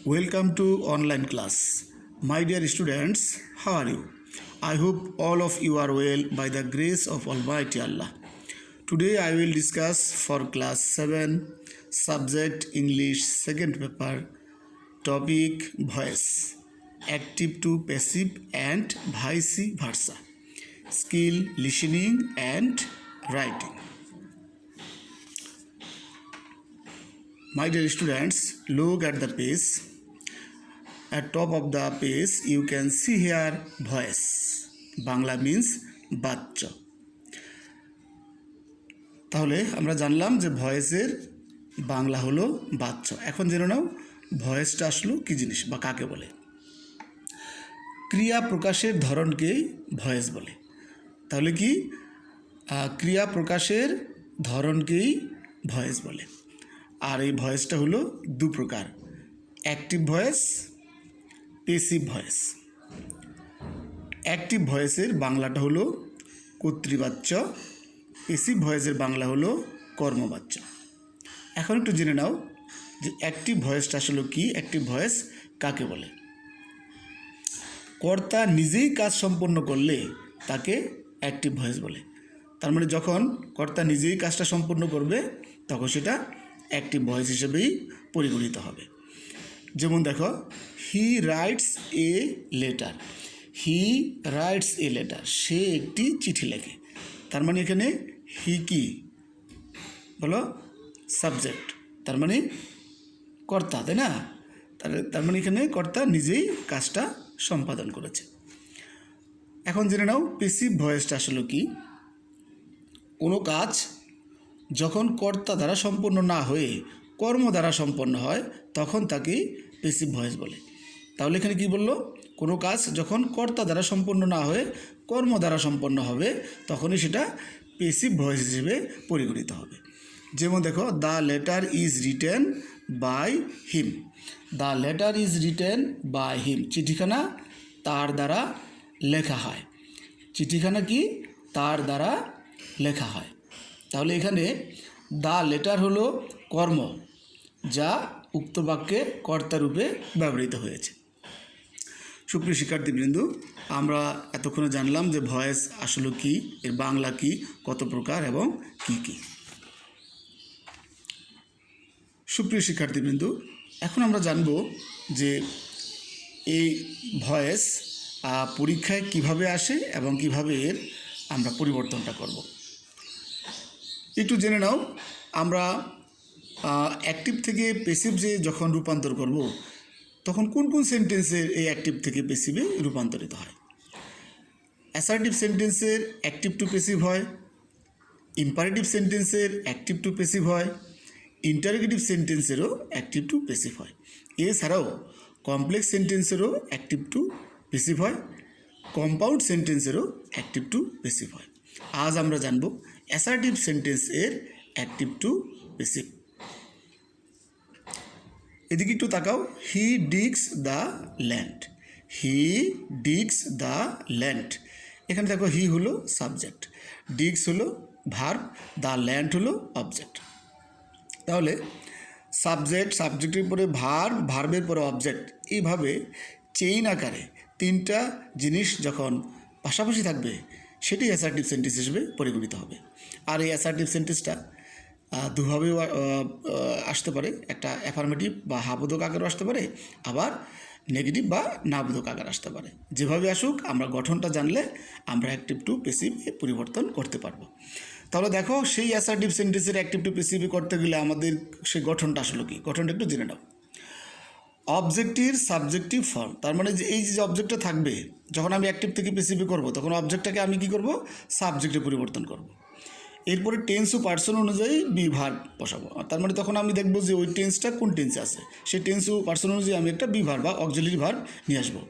Welcome to online class. My dear students, how are you? I hope all of you are well by the grace of Almighty Allah. Today I will discuss for class 7 subject English second paper topic voice active to passive and vice versa skill listening and writing. My dear students, look at the page. At top of the page you can see here voice. Bangla means বাচ্চা। তাহলে আমরা জানলাম যে ভয়েসের বাংলা হলো বাচ্চা। এখন জেনে নাও ভয়েসটা আসলে কি জিনিস বা কাকে বলে। ক্রিয়া প্রকাশের ধরনকেই ভয়েস বলে। তাহলে কি ক্রিয়া প্রকাশের ধরনকেই ভয়েস বলে। আর এই ভয়েসটা হলো দু প্রকার, active voice, passive voice. Active ভয়েসের বাংলাটা হলো কর্তৃবাচ্য, পেসিভ ভয়েসের বাংলা হলো কর্মবাচ্য। এখন একটু জেনে নাও যে অ্যাক্টিভ ভয়েসটা আসলে কি, অ্যাক্টিভ ভয়েস কাকে বলে। কর্তা নিজেই কাজ সম্পন্ন করলে তাকে অ্যাক্টিভ ভয়েস বলে। তার মানে যখন কর্তা নিজেই কাজটা সম্পন্ন করবে তখন সেটা অ্যাক্টিভ ভয়েস হিসেবেই পরিগণিত হবে। যেমন দেখো, he writes a letter. He writes a letter, সে একটি চিঠি লেখে। তার মানে এখানে হি কি বলো, সাবজেক্ট, তার মানে কর্তা, তাই না? তার মানে এখানে কর্তা নিজেই কাজটা সম্পাদন করেছে। এখন জেনে নাও পেসিভ ভয়েসটা আসলে কি। কোনো কাজ যখন কর্তা দ্বারা সম্পন্ন না হয়ে কর্ম দ্বারা সম্পন্ন হয় তখন তাকে পেসিভ ভয়েস বলে। তাহলে এখানে কি বললো, কোনো কাজ যখন কর্তা দ্বারা সম্পন্ন না হয়ে কর্ম দ্বারা সম্পন্ন হবে তখনই সেটা পেসিভ ভয়েস হিসেবে পরিগণিত হবে। যেমন দেখো, the letter is written by him. The letter is written by him, চিঠিখানা তার দ্বারা লেখা হয়। চিঠিখানা কি তার দ্বারা লেখা হয়। তাহলে এখানে দ্য লেটার হলো কর্ম যা উক্ত বাক্যে কর্তারূপে ব্যবহৃত হয়েছে। সুপ্রিয় শিক্ষার্থীবৃন্দ, আমরা এতক্ষণে জানলাম যে ভয়েস আসলে কি, এর বাংলা কি, কত প্রকার এবং কি কি। সুপ্রিয় শিক্ষার্থীবৃন্দ, এখন আমরা জানব যে এই ভয়েস পরীক্ষায় কিভাবে আসে এবং কিভাবে এর আমরা পরিবর্তনটা করব। একটু জেনে নাও, আমরা অ্যাক্টিভ থেকে পেসিভ যে যখন রূপান্তর করব তখন কোন কোন সেন্টেন্সের এই অ্যাক্টিভ থেকে পেসিভে রূপান্তরিত হয়। অ্যাসার্টিভ সেন্টেন্সের অ্যাক্টিভ টু পেসিভ হয়, ইম্পারেটিভ সেন্টেন্সের অ্যাক্টিভ টু পেসিভ হয়, ইন্টারোগেটিভ সেন্টেন্সেরও অ্যাক্টিভ টু পেসিভ হয়। এছাড়াও কমপ্লেক্স সেন্টেন্সেরও অ্যাক্টিভ টু পেসিভ হয়, কম্পাউন্ড সেন্টেন্সেরও অ্যাক্টিভ টু পেসিভ হয়। আজ আমরা জানব অ্যাসার্টিভ সেন্টেন্স এর অ্যাক্টিভ টু পেসিভ। এদিকে একটু তাকাও, he digs the land. He digs the land, এখানে দেখো হি হলো সাবজেক্ট, ডিগস হলো ভার্ব, দ্য ল্যান্ড হলো অবজেক্ট। তাহলে সাবজেক্ট, সাবজেক্টের পরে ভার্ব, ভার্বের পরে অবজেক্ট, এইভাবে চেইন আকারে তিনটা জিনিস যখন পাশাপাশি থাকবে সেটি অ্যাসার্টিভ সেন্টেন্স হিসেবে পরিগণিত হবে। আর এই অ্যাসার্টিভ সেন্টেন্সটা দুভাবেও আসতে পারে, একটা অ্যাফার্মেটিভ বা হাবোধক আকারও আসতে পারে, আবার নেগেটিভ বা নাবোধক আকার আসতে পারে। যেভাবে আসুক আমরা গঠনটা জানলে আমরা অ্যাক্টিভ টু পেসিভে পরিবর্তন করতে পারবো। তাহলে দেখো, সেই অ্যাসার্টিভ সেন্টেন্সের অ্যাক্টিভ টু পেসিভে করতে গেলে আমাদের সেই গঠনটা আসলে কি, গঠনটা একটু জেনে নাও। অবজেক্টের সাবজেক্টিভ ফর্ম, তার মানে যে এই যে অবজেক্টটা থাকবে যখন আমি অ্যাক্টিভ থেকে পেসিভে করব তখন অবজেক্টটাকে আমি কি করব, সাবজেক্টে পরিবর্তন করব। এরপরে টেন্স ও পার্সন অনুযায়ী বি ভার্ব বসাবো। তার মানে তখন আমি দেখব যে ওই টেন্সটা কোন টেন্সে আছে, সেই টেন্স ও পার্সন অনুযায়ী আমি একটা বি ভার্ব বা অক্সিলারি ভার্ব নিয়ে আসবো।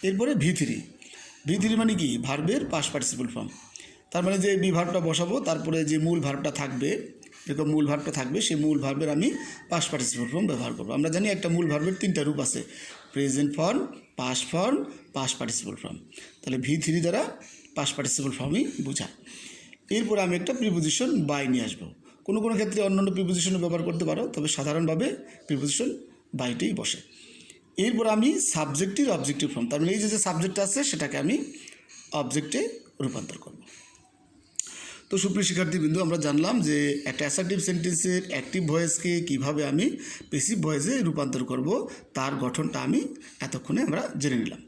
এরপরে ভি3 মানে কি, ভার্বের পাস্ট পার্টিসিপল ফর্ম। তার মানে যে বি ভার্বটা বসাবো তারপরে যে মূল ভার্বটা থাকবে, দেখো মূল ভার্বটা থাকবে, সেই মূল ভার্বের আমি পাস্ট পার্টিসিপল ফর্ম ব্যবহার করবো। আমরা জানি একটা মূল ভার্বের তিনটা রূপ আছে, present form, past form, past participle form. তাহলে ভি3 দ্বারা পাস্ট পার্টিসিপল ফর্মই বোঝায়। এরপর আমি একটা প্রিপোজিশন বাই নিয়ে আসবো। কোনো কোনো ক্ষেত্রে অন্যান্য প্রিপোজিশনও ব্যবহার করতে পারো, তবে সাধারণভাবে প্রিপোজিশন বাইটেই বসে। এরপর আমি সাবজেক্টের অবজেক্টিভ ফর্ম, তার মানে এই যে সাবজেক্ট আছে সেটাকে আমি অবজেক্টে রূপান্তর করব। তো সুপ্রিয় শিক্ষার্থীবৃন্দু, আমরা জানলাম যে একটা অ্যাসার্টিভ সেন্টেন্সের অ্যাক্টিভ ভয়েসকে কিভাবে আমি প্যাসিভ ভয়েসে রূপান্তর করব, তার গঠনটা আমি এতক্ষণে আমরা জেনে নিলাম।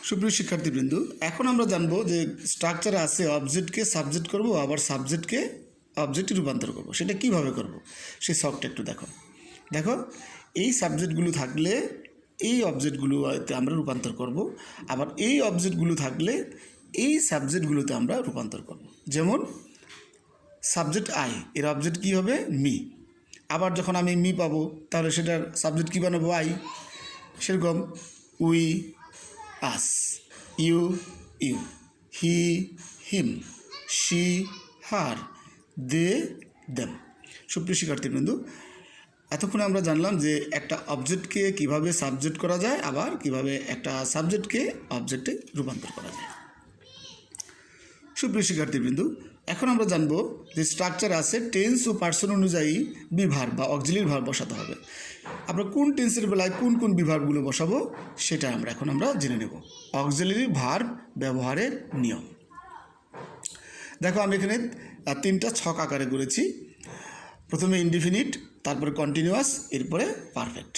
সুপ্রিয় শিক্ষার্থীবৃন্দু, এখন আমরা জানবো যে স্ট্রাকচারে আছে অবজেক্টকে সাবজেক্ট করব, আবার সাবজেক্টকে অবজেক্টে রূপান্তর করব। সেটা কিভাবে করব সেই শখটা একটু দেখো। এই সাবজেক্টগুলো থাকলে এই অবজেক্টগুলোতে আমরা রূপান্তর করব, আবার এই অবজেক্টগুলো থাকলে এই সাবজেক্টগুলোতে আমরা রূপান্তর করব। যেমন সাবজেক্ট আই, এর অবজেক্ট কী হবে? মি। আবার যখন আমি মি পাবো তাহলে সেটার সাবজেক্ট কী বানাবো? আই। সেরকম we, us, you, you, he, him, she, her, they, them. সুপ্রিয় শিক্ষার্থীবৃন্দু, এতক্ষণে আমরা জানলাম যে একটা অবজেক্টকে কিভাবে সাবজেক্ট করা যায়, আবার কিভাবে একটা সাবজেক্টকে অবজেক্টে রূপান্তর করা যায়। সুপ্রিয় শিক্ষার্থীবৃন্দু, এখন আমরা জানবো যে স্ট্রাকচার আছে টেন্স ও পার্সন অনুযায়ী বিভার্ব বা অক্সিলিয়ারি ভার্ব বসাতে হবে। আমরা কোন টেন্সের বেলায় কোন কোন বিভার্বগুলো বসাবো সেটা আমরা জেনে নেব। অক্সিলিয়ারি ভার্ব ব্যবহারের নিয়ম দেখো, আমি এখানে 3টা ছক আকারে করেছি। প্রথমে ইনডিফিনিট, তারপরে কন্টিনিউয়াস, এরপরে পারফেক্ট।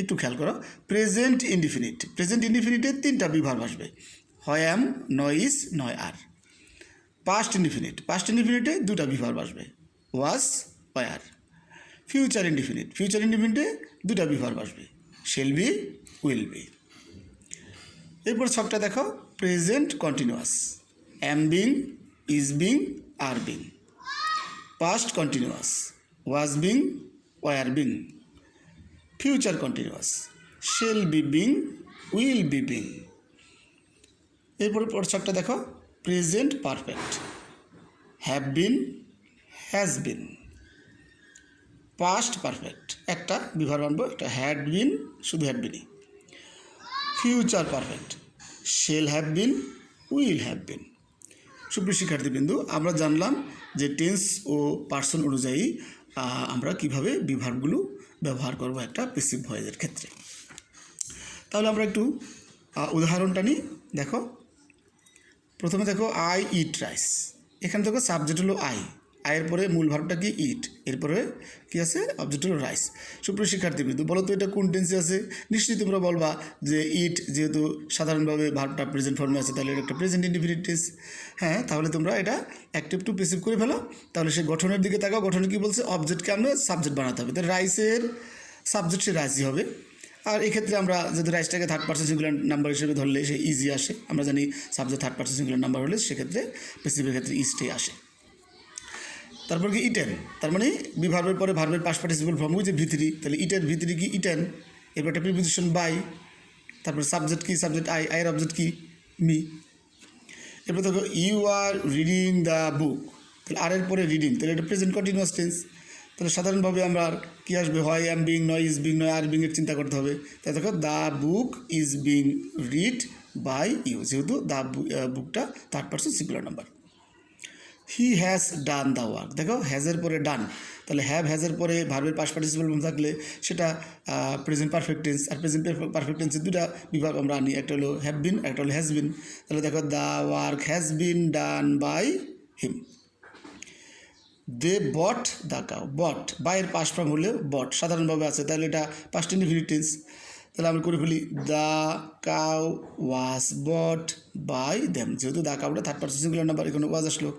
একটু খেয়াল করো, প্রেজেন্ট ইনডিফিনিট, প্রেজেন্ট ইনডিফিনিটে 3টা বিভার্ব আসবে, হয় অ্যাম, নয় ইজ, নয় আর। পাস্ট ইনডিফিনিট, পাস্ট ইনডিফিনিটে 2টা বিভার্ব আসবে, ওয়াজ, ওয়ার। ফিউচার ইনডিফিনিট, ফিউচার ইনডিফিনিটে 2টা বিভার্ব আসবে, শেল বি, উইল বি। এরপর ছকটা দেখো, present continuous, am being, is being, are being. Past continuous, was being, were being. Future continuous, shall be being, will be being. এরপরে ছকটা দেখো, present perfect, have been, has been. Past perfect, একটা be verb আনবো, একটা had been, শুধু had বিনই। Future perfect, shall have been, will have been. সুপ্রিয় শিক্ষার্থীবৃন্দু, আমরা জানলাম যে টেন্স ও পার্সন অনুযায়ী আমরা কিভাবে বিভার্বগুলো ব্যবহার করব একটা প্যাসিভ ভয়েসের ক্ষেত্রে। তাহলে আমরা একটু উদাহরণটা নিই। দেখো, প্রথমে দেখো, আই ইট রাইস। এখানে দেখো সাবজেক্ট হলো আই, আয়ের পরে মূল ভার্বটা কি? ইট, এরপরে কি আছে? অবজেক্ট হলো রাইস। সুপ্রিয় শিক্ষার্থীবৃন্দু, বলো তো এটা কোন টেন্সে আছে? নিশ্চয়ই তোমরা বলবা যে ইট যেহেতু সাধারণভাবে ভার্বটা প্রেজেন্ট ফর্মে আছে, তাহলে এটা একটা প্রেজেন্ট ইনডিফিনিট টেন্স। হ্যাঁ, তাহলে তোমরা এটা অ্যাক্টিভ টু প্যাসিভ করে ফেলো। তাহলে সে গঠনের দিকে তাকাও, গঠনে কী বলছে? অবজেক্টকে আমরা সাবজেক্ট বানাতে হবে, তাহলে রাইসের সাবজেক্ট সে রাইসই হবে। আর এক্ষেত্রে আমরা যদি রাইসটাকে থার্ড পার্সন সিঙ্গুলার নাম্বার হিসেবে ধরলে সে ইজি আসে। আমরা জানি subject third person singular number হলে সেক্ষেত্রে প্যাসিভের ক্ষেত্রে ইজটাই আসে। তারপর কি? ইটেন, তার মানে বিভার্বের পরে ভার্বের পাস্ট পার্টিসিপল ফর্ম যে ভিতরি, তাহলে ইটেন, ভিতরি কি? ইটেন। এরপর একটা প্রিপোজিশন বাই, তারপর সাবজেক্ট কি? সাবজেক্ট আই, আয়ের অবজেক্ট কি? মি। এরপর দেখো, you are reading the book, তাহলে আর এর পরে রিডিং, তাহলে এটা প্রেজেন্ট কন্টিনিউয়াস টেন্স। তাহলে সাধারণভাবে আমরা কী আসবে? হয় অ্যাম বিং, নয় ইজ বিং, নয় আর বিং এর চিন্তা করতে হবে। তাই দেখো, the book is being read by you, যেহেতু দ্য বুকটা third person singular number. He has done the work, দেখো হ্যাজের পরে ডান, তাহলে হ্যাভ হ্যাজের পরে ভার্বের পাস্ট পার্টিসিপল ফর্ম থাকলে সেটা প্রেজেন্ট পারফেক্ট টেন্স। আর প্রেজেন্ট পারফেক্ট টেন্সের 2টা বিভাগ আমরা আনি, একটা হলো হ্যাভ বিন, একটা হলো হ্যাজ বিন। তাহলে দেখো, the work has been done by him. They bought the cow, bought বাইয়ের পাস্ট ফর্ম হলে বট সাধারণভাবে আছে, তাহলে এটা পাস্ট ইনডিফিনিট টেন্স। তাহলে আমি করে ফেলি, the cow was bought by them, যেহেতু দ্য কাউটা থার্ড পার্সন সিঙ্গুলার নাম্বার, এখানে ওয়াজ আসলো।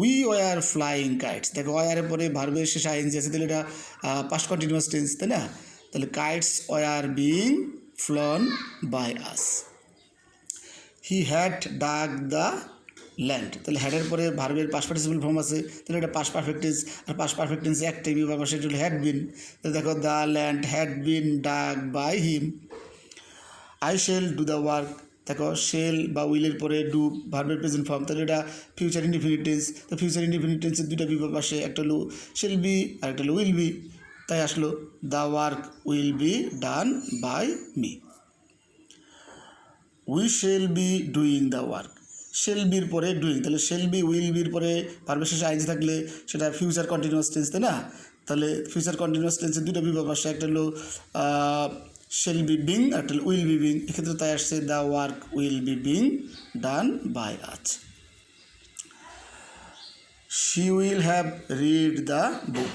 উই ওয়ার ফ্লাইং কাইটস, দেখো ওয়ারের পরে ভার্বের শেষে আইএনজি আছে, তাহলে এটা পাস্ট কন্টিনিউয়াস টেন্স, তাই না? তাহলে kites were being flown by us. He had dug the land, তাহলে হ্যাডের পরে ভার্বের পাস্ট পার্টিসিপল ফর্ম আছে, তাহলে এটা পাস্ট পারফেক্ট টেন্স। আর পাস্ট পারফেক্ট টেন্সে একটাই বিভাগ আসে, সেটা হলো হ্যাড বিন। তাহলে দেখো, the land had been dug by him. I shall do the work, দেখো শেল বা উইলের পরে ডু ভার্বের প্রেজেন্ট ফর্ম, তাহলে এটা ফিউচার ইনডিফিনিট টেন্স। তো ফিউচার ইনডিফিনিট টেন্সের 2টা বিভাগ আসে, একটা হলো শেল বি আর একটা হলো উইল বি। তাই আসলো, the work will be done by me. We shall be doing the work, shall বির পরে ডুইং, তাহলে শেল বি উইল বির পরে ভার্বের শেষে আইনজি থাকলে সেটা ফিউচার কন্টিনিউয়াস টেন্স, তাই না? তাহলে ফিউচার কন্টিনিউয়াস টেন্সের দুটো বিভাগ আসছে, একটা হলো শেল বি বিং, একটা হলো উইল বি বিং। এক্ষেত্রে তাই আসছে the work will be being done by us. She will have read the book.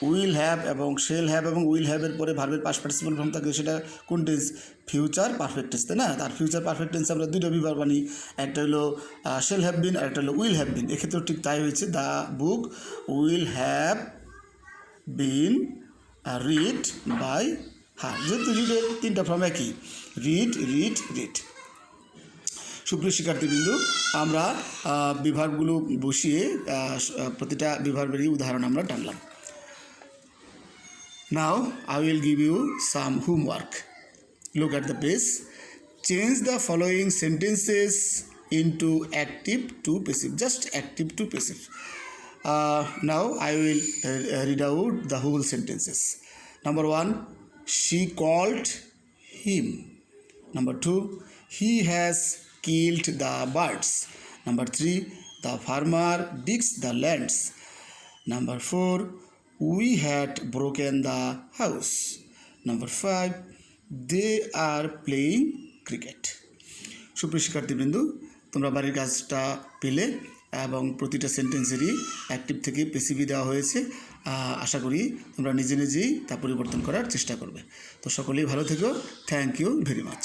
Will have এবং শেল হ্যাভ এবং উইল হ্যাভের পরে ভার্বের পাস্ট পার্টিসিপল ফর্ম থাকে, সেটা কোন টেন্স? ফিউচার পারফেক্ট টেন্স, তাই না? তার ফিউচার পারফেক্ট টেন্স আমরা দুটো বিভাগ বানি, একটা হলো শেল হ্যাভ বিন আর একটা হলো উইল হ্যাভ বিন। এক্ষেত্রেও ঠিক তাই হয়েছে, the book will have been read by her. যেহেতু রিডের তিনটা ফর্ম একই, রিড রিড রিড। সুপ্রিয় শিক্ষার্থীবৃন্দ, আমরা বিভাগগুলো বসিয়ে প্রতিটা বিভাগেরই উদাহরণ আমরা টানলাম। Now I will give you some homework. Look at the page. Change the following sentences into active to passive. Just active to passive. Now I will read out the whole sentences. Number 1, she called him. Number 2, he has killed the birds. Number 3, the farmer digs the lands. Number 4, we had broken the house. Number 5, they are playing cricket. সুপ্রিয় শিক্ষার্থীবৃন্দ, তোমরা বাড়ির কাজটা পেলে এবং প্রতিটা সেন্টেন্সেরই active থেকে পেসিভি দেওয়া হয়েছে। আশা করি তোমরা নিজে নিজেই তা পরিবর্তন করার চেষ্টা করবে। তো সকলেই ভালো থেকো। Thank you very much.